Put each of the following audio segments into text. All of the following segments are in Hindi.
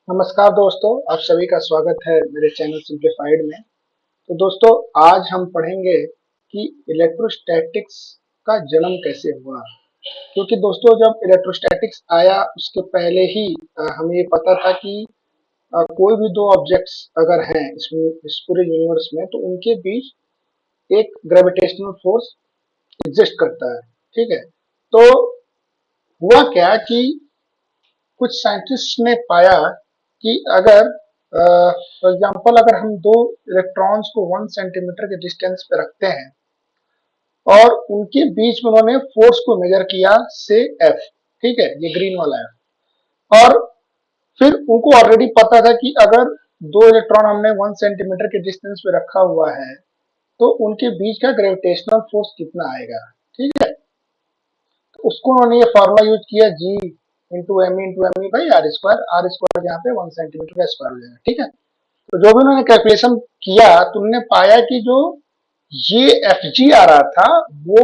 नमस्कार दोस्तों, आप सभी का स्वागत है मेरे चैनल सिंप्लीफाइड में। तो दोस्तों, आज हम पढ़ेंगे कि इलेक्ट्रोस्टैटिक्स का जन्म कैसे हुआ। क्योंकि दोस्तों, जब इलेक्ट्रोस्टैटिक्स आया उसके पहले ही हमें ये पता था कि कोई भी दो ऑब्जेक्ट्स अगर हैं इस पूरे यूनिवर्स में, तो उनके बीच एक ग्रेविटेशनल फोर्स एग्जिस्ट करता है। ठीक है। तो हुआ क्या कि कुछ साइंटिस्ट ने पाया कि अगर फॉर एग्जांपल अगर हम दो इलेक्ट्रॉन्स को 1 सेंटीमीटर के डिस्टेंस पे रखते हैं और उनके बीच में उन्होंने फोर्स को मेजर किया से एफ। ठीक है, ये ग्रीन वाला है। और फिर उनको ऑलरेडी पता था कि अगर दो इलेक्ट्रॉन हमने 1 सेंटीमीटर के डिस्टेंस पे रखा हुआ है तो उनके बीच का ग्रेविटेशनल फोर्स कितना आएगा। ठीक है। तो उसको उन्होंने ये फॉर्मूला यूज किया, G into M by R square यहाँ पे 1 सेंटीमीटर का स्क्वायर हो जाएगा। ठीक है। तो जो भी उन्होंने कैलकुलेशन किया तो उन्होंने पाया कि जो ये एफ जी आ रहा था वो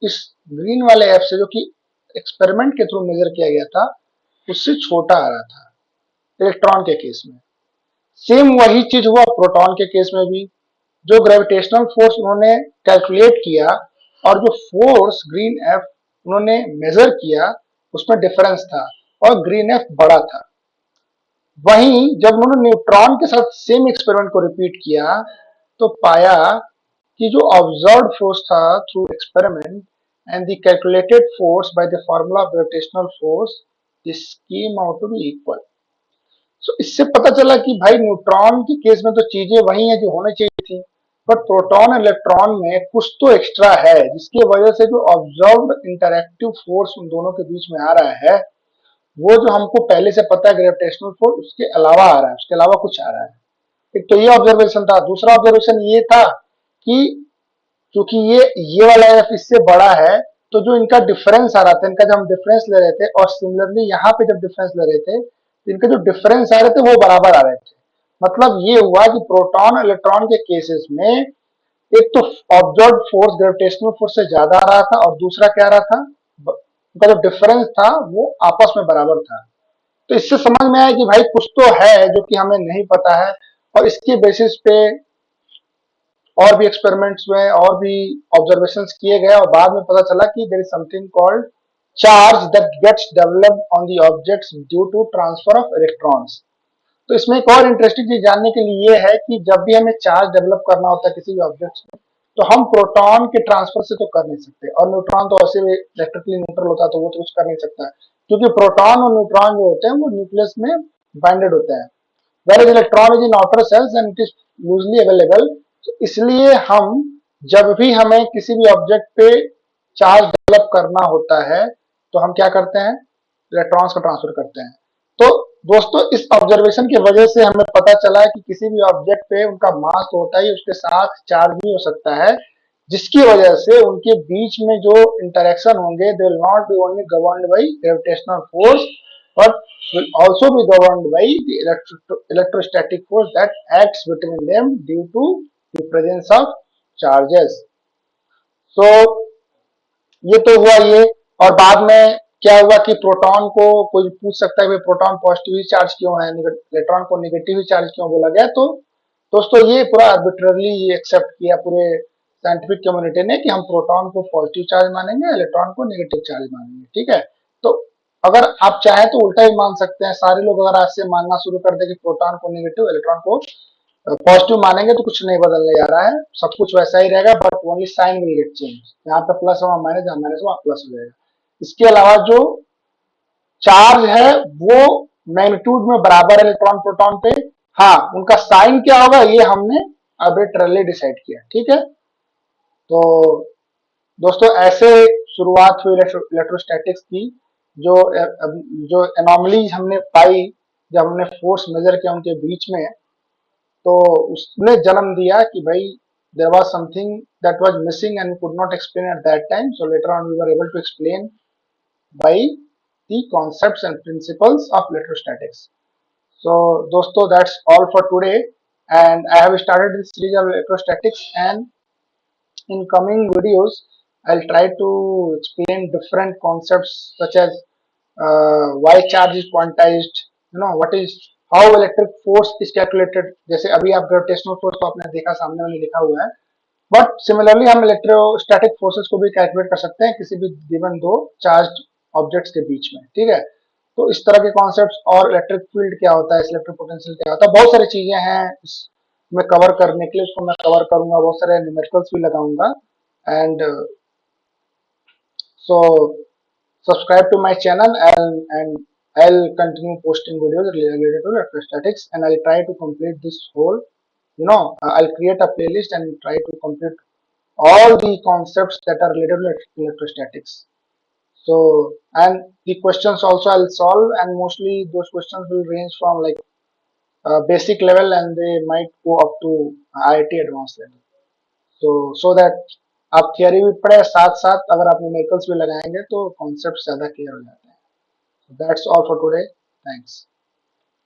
इस ग्रीन वाले एफ से, जो कि एक्सपेरिमेंट के थ्रू मेजर किया गया था, उससे छोटा आ रहा था इलेक्ट्रॉन के केस में। सेम वही चीज हुआ प्रोटॉन के केस में भी। जो ग्रेविटेशनल फोर्स उन्होंने कैलकुलेट किया और जो फोर्स ग्रीन एफ उन्होंने मेजर किया, उसमें डिफरेंस था और ग्रीन एफ बड़ा था। वहीं जब उन्होंने न्यूट्रॉन के साथ सेम एक्सपेरिमेंट को रिपीट किया तो पाया कि जो ऑब्जर्व्ड फोर्स था through experiment and the calculated force by the formula of gravitational force, this came out to be equal. So इससे पता चला कि भाई न्यूट्रॉन के केस में तो चीजें वही है जो होनी चाहिए थी, बट प्रोटॉन और इलेक्ट्रॉन में कुछ तो एक्स्ट्रा है जिसकी वजह से जो ऑब्जर्व्ड इंटरएक्टिव फोर्स उन दोनों के बीच में आ रहा है, वो जो हमको पहले से पता है ग्रेविटेशनल फोर्स, उसके अलावा आ रहा है, उसके अलावा कुछ आ रहा है। एक तो ये ऑब्जर्वेशन था। दूसरा ऑब्जर्वेशन ये था कि क्योंकि ये वाला एफ इससे बड़ा है, तो जो इनका डिफरेंस आ रहा था, इनका जब हम डिफरेंस ले रहे थे और सिमिलरली यहाँ पे जब डिफरेंस ले रहे थे, तो इनके जो डिफरेंस आ रहे थे वो बराबर आ रहे थे। मतलब ये हुआ कि प्रोटॉन इलेक्ट्रॉन के केसेस में एक तो ऑब्जर्व फोर्स ग्रेविटेशनल फोर्स से ज्यादा आ रहा था और दूसरा क्या आ रहा था, उनका जो डिफरेंस था वो आपस में बराबर था। तो इससे समझ में आया कि भाई कुछ तो है जो कि हमें नहीं पता है। और इसके बेसिस पे और भी एक्सपेरिमेंट्स में और भी ऑब्जर्वेशंस किए गए और बाद में पता चला कि there is something called charge that gets developed on the objects due to transfer of electrons. तो इसमें एक और इंटरेस्टिंग चीज जानने के लिए ये है कि जब भी हमें चार्ज डेवलप करना होता है किसी भी ऑब्जेक्ट में, तो हम प्रोटॉन के ट्रांसफर से तो कर नहीं सकते, और न्यूट्रॉन तो ऐसे भी इलेक्ट्रिकली न्यूट्रल होता है तो वो तो कुछ कर नहीं सकता, क्योंकि प्रोटॉन और न्यूट्रॉन जो होते हैं वो न्यूक्लियस में बाइंडेड होते हैं, whereas electron is in outer cells and it is loosely available। तो इसलिए हम जब भी हमें किसी भी ऑब्जेक्ट पे चार्ज डेवलप करना होता है तो हम क्या करते हैं, इलेक्ट्रॉन्स का ट्रांसफर करते हैं। तो दोस्तों, इस ऑब्जर्वेशन की वजह से हमें पता चला है कि किसी भी ऑब्जेक्ट पे उनका मास तो होता ही, उसके साथ चार्ज भी हो सकता है, जिसकी वजह से उनके बीच में जो इंटरेक्शन होंगे they will not be only governed by gravitational force but will also be governed by the electrostatic force that acts between them due to the presence of charges। So ये तो हुआ ये। और बाद में क्या हुआ कि प्रोटॉन को कोई पूछ सकता है भाई प्रोटॉन पॉजिटिवली चार्ज क्यों है, इलेक्ट्रॉन को नेगेटिवली चार्ज क्यों बोला गया। तो दोस्तों, ये पूरा आर्बिट्ररली एक्सेप्ट किया पूरे साइंटिफिक कम्युनिटी ने कि हम प्रोटॉन को पॉजिटिव चार्ज मानेंगे, इलेक्ट्रॉन को नेगेटिव चार्ज मानेंगे। ठीक है। तो अगर आप चाहें तो उल्टा ही मान सकते हैं। सारे लोग अगर आज से मानना शुरू कर दे कि प्रोटॉन को नेगेटिव, इलेक्ट्रॉन को पॉजिटिव मानेंगे, तो कुछ नहीं बदलने जा रहा है, सब कुछ वैसा ही रहेगा, but only sign will get change. यहाँ पे प्लस वहां माइनस, जहां माइनस वहां प्लस हो जाएगा। इसके अलावा जो चार्ज है वो मैग्नीट्यूड में बराबर है इलेक्ट्रॉन प्रोटॉन पे। हाँ, उनका साइन क्या होगा ये हमने आर्बिट्ररली डिसाइड किया। ठीक है। तो दोस्तों, ऐसे शुरुआत हुई इलेक्ट्रोस्टैटिक्स की। जो जो एनॉमलीज हमने पाई जब हमने फोर्स मेजर किया उनके बीच में, तो उसने जन्म दिया कि भाई there was something that was missing and we could not explain at that time, so later on we were able to explain by the concepts and principles of electrostatics। So दोस्तों, that's all for today, and I have started this series of electrostatics, and in coming videos I'll try to explain different concepts such as why charge is quantized, what is, how electric force is calculated, जैसे अभी आप ग्रेविटेशनल फोर्स को आपने देखा, सामने में लिखा हुआ है, बट सिमिलरली हम इलेक्ट्रोस्टैटिक फोर्सेस को भी कैलकुलेट कर सकते हैं किसी भी गिवन दो चार्ज ऑब्जेक्ट्स के बीच में, ठीक है। तो इस तरह के कॉन्सेप्ट्स, और इलेक्ट्रिक फील्ड क्या होता है, इलेक्ट्रिक पोटेंशियल क्या होता है, बहुत सारी चीजें हैं इसमें कवर करने के लिए, उसको मैं कवर करूंगा, बहुत सारे न्यूमेरिकल्स भी लगाऊंगा। And so subscribe to my channel, and I'll continue posting videos related to electrostatics, and I'll try to complete this whole, I'll create a playlist and try to complete all the concepts that are related to electrostatics. So, and the questions also I'll solve, and mostly those questions will range from like basic level, and they might go up to IIT advanced level. So that आप थियरी भी पढ़े, साथ साथ अगर आप न्यूमेरिकल्स भी लगाएंगे तो कॉन्सेप्ट ज्यादा क्लियर हो जाते हैं। That's all for today. Thanks.